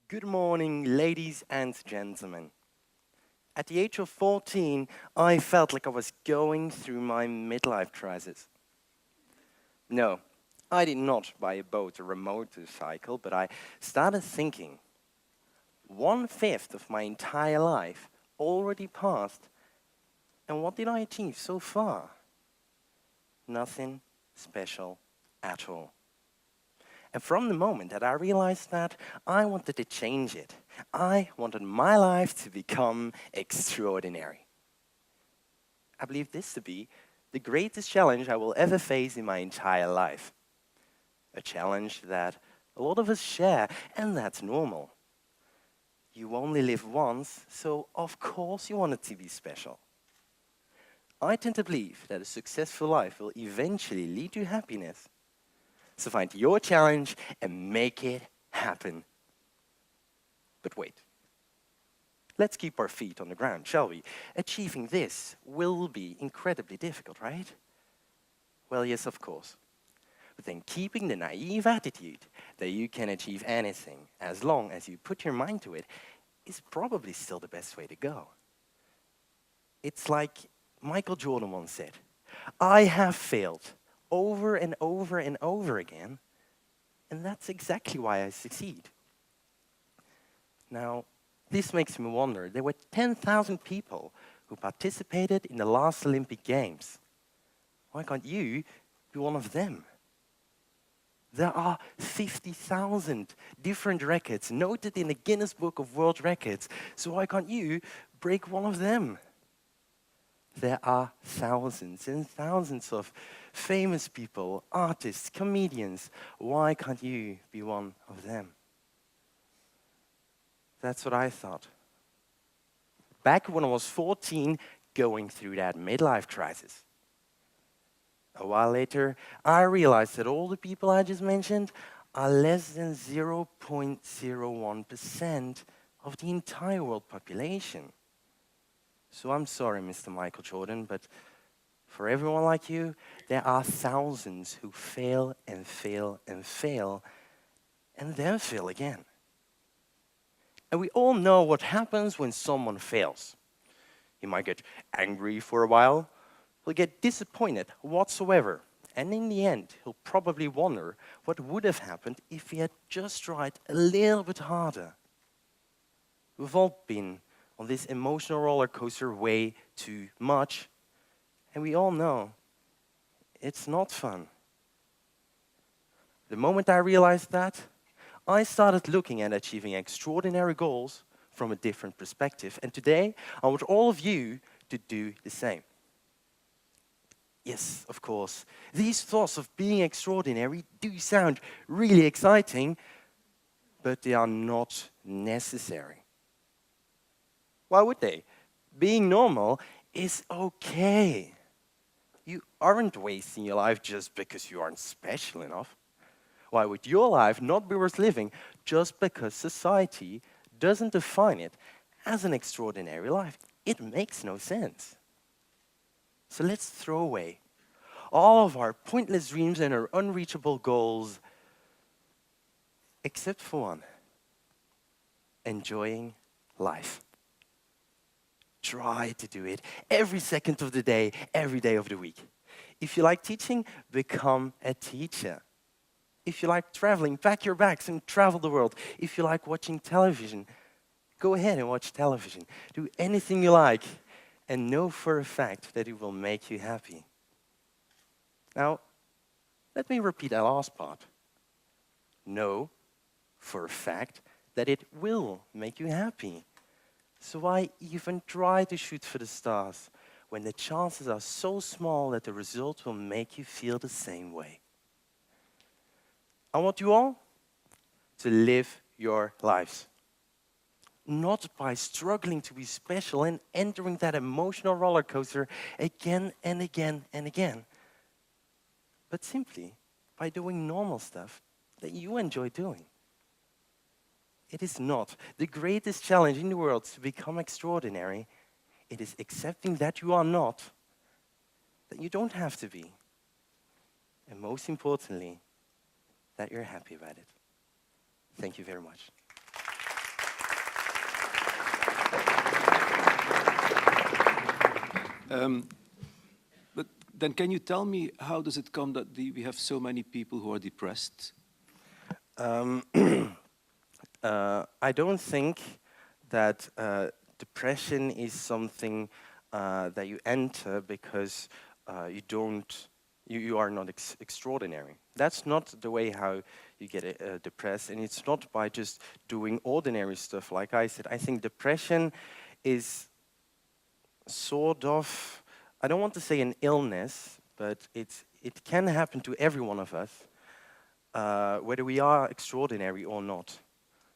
Good morning, ladies and gentlemen. At the age of 14, I felt like I was going through my midlife crisis. No, I did not buy a boat or a motorcycle, but I started thinking, 1/5 of my entire life already passed, and what did I achieve so far? Nothing special at all. And from the moment that I realized that, I wanted to change it. I wanted my life to become extraordinary. I believe this to be the greatest challenge I will ever face in my entire life. A challenge that a lot of us share, and that's normal. You only live once, so of course you want it to be special. I tend to believe that a successful life will eventually lead to happiness. So find your challenge and make it happen. But wait. Let's keep our feet on the ground, shall we? Achieving this will be incredibly difficult, right? Well, yes, of course. But then keeping the naive attitude that you can achieve anything as long as you put your mind to it is probably still the best way to go. It's like Michael Jordan once said, I have failed over and over and over again, and that's exactly why I succeed. Now, this makes me wonder, there were 10,000 people who participated in the last Olympic Games. Why can't you be one of them? There are 50,000 different records noted in the Guinness Book of World Records, so why can't you break one of them? There are thousands and thousands of famous people, artists, comedians. Why can't you be one of them? That's what I thought. Back when I was 14, going through that midlife crisis. A while later, I realized that all the people I just mentioned are less than 0.01% of the entire world population. So I'm sorry, Mr. Michael Jordan, but for everyone like you, there are thousands who fail and fail and fail, and then fail again. And we all know what happens when someone fails. He might get angry for a while, he'll get disappointed whatsoever, and in the end, he'll probably wonder what would have happened if he had just tried a little bit harder. We've all been on this emotional roller coaster way too much, and we all know it's not fun. The moment I realized that, I started looking at achieving extraordinary goals from a different perspective. And today, I want all of you to do the same. Yes, of course, these thoughts of being extraordinary do sound really exciting, but they are not necessary. Why would they? Being normal is okay. You aren't wasting your life just because you aren't special enough. Why would your life not be worth living just because society doesn't define it as an extraordinary life? It makes no sense. So let's throw away all of our pointless dreams and our unreachable goals, except for one: enjoying life. Try to do it every second of the day, every day of the week. If you like teaching, become a teacher. If you like traveling, pack your bags and travel the world. If you like watching television, go ahead and watch television. Do anything you like, and know for a fact that it will make you happy. Now, let me repeat that last part. Know for a fact that it will make you happy. So why even try to shoot for the stars when the chances are so small that the result will make you feel the same way? I want you all to live your lives. Not by struggling to be special and entering that emotional roller coaster again and again and again, but simply by doing normal stuff that you enjoy doing. It is not the greatest challenge in the world to become extraordinary. It is accepting that you are not, that you don't have to be, and most importantly, that you're happy about it. Thank you very much. Um, but then can you tell me how does it come that we have so many people who are depressed? Um, I don't think that depression is something that you enter because you don't, you are not extraordinary. That's not the way how you get depressed, and it's not by just doing ordinary stuff. Like I said, I think depression is sort of, I don't want to say an illness, but it can happen to every one of us, whether we are extraordinary or not.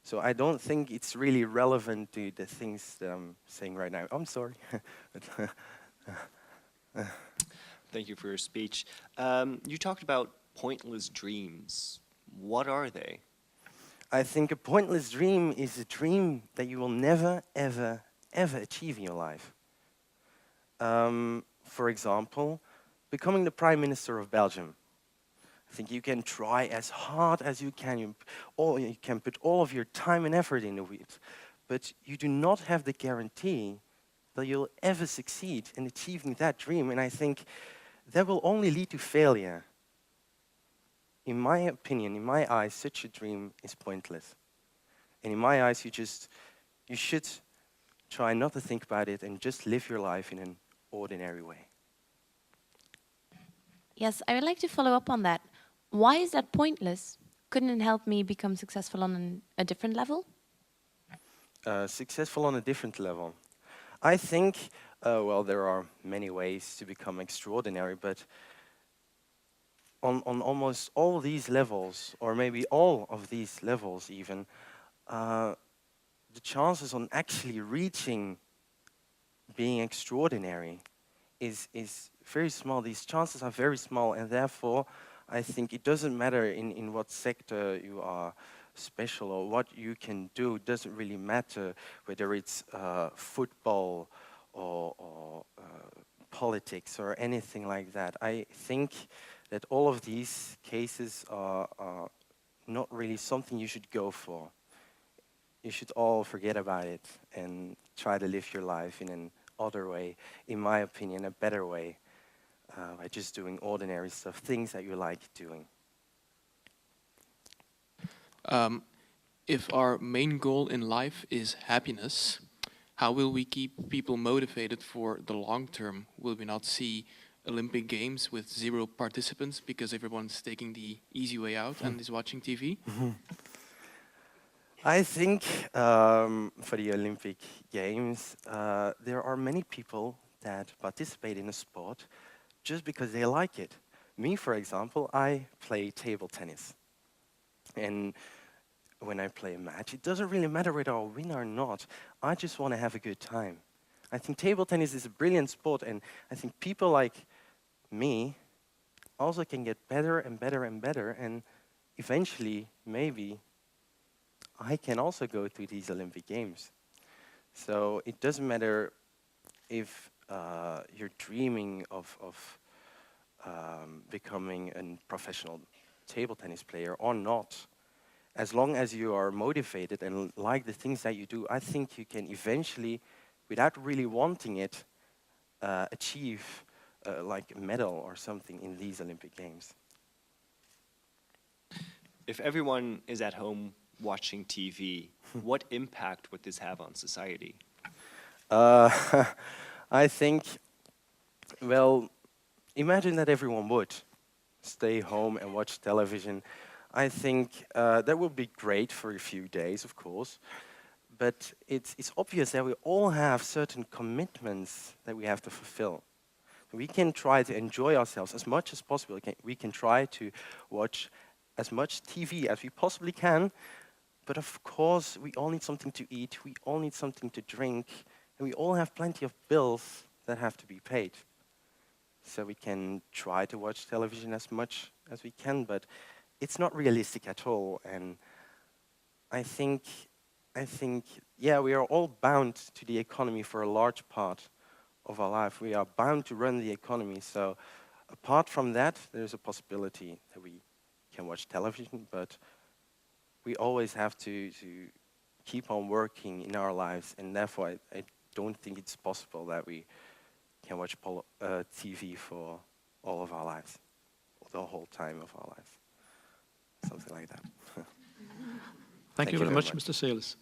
So I don't think it's really relevant to the things that I'm saying right now. I'm sorry. But, Thank you for your speech. You talked about pointless dreams. What are they? I think a pointless dream is a dream that you will never, ever, ever achieve in your life. For example, becoming the Prime Minister of Belgium. I think you can try as hard as you can. You can put all of your time and effort into it. But you do not have the guarantee that you'll ever succeed in achieving that dream. And I think that will only lead to failure. In my opinion, in my eyes, such a dream is pointless. And in my eyes, you should try not to think about it and just live your life in an ordinary way. Yes, I would like to follow up on that. Why is that pointless? Couldn't it help me become successful on a different level? Successful on a different level. I think, well, there are many ways to become extraordinary, but on almost all these levels, or maybe all of these levels even, uh, the chances on actually reaching being extraordinary is very small. These chances are very small, and therefore, I think it doesn't matter in what sector you are special or what you can do. It doesn't really matter whether it's football or politics or anything like that. I think that all of these cases are not really something you should go for. You should all forget about it and try to live your life in an other way, in my opinion, a better way, by just doing ordinary stuff, things that you like doing. Um, if our main goal in life is happiness, how will we keep people motivated for the long term? Will we not see Olympic Games with 0 participants because everyone's taking the easy way out and is watching TV? I think for the Olympic Games, there are many people that participate in a sport just because they like it. Me, for example, I play table tennis. And when I play a match, it doesn't really matter whether I win or not. I just want to have a good time. I think table tennis is a brilliant sport, and I think people like me also can get better and better and better, and eventually, maybe, I can also go to these Olympic Games. So it doesn't matter if you're dreaming of becoming a professional table tennis player or not. As long as you are motivated and like the things that you do, I think you can eventually, without really wanting it, achieve like a medal or something in these Olympic Games. If everyone is at home watching TV, what impact would this have on society? Uh, I think, well, imagine that everyone would stay home and watch television. I think that would be great for a few days, of course, but it's obvious that we all have certain commitments that we have to fulfill. We can try to enjoy ourselves as much as possible. We can try to watch as much TV as we possibly can, but of course, we all need something to eat, we all need something to drink, and we all have plenty of bills that have to be paid. So we can try to watch television as much as we can, but it's not realistic at all. And I think, yeah, we are all bound to the economy for a large part of our life. We are bound to run the economy. So apart from that, there's a possibility that we can watch television, but we always have to keep on working in our lives, and therefore I don't think it's possible that we can watch TV for all of our lives, or the whole time of our lives. Something like that. Thank you very much, Mr. Celis.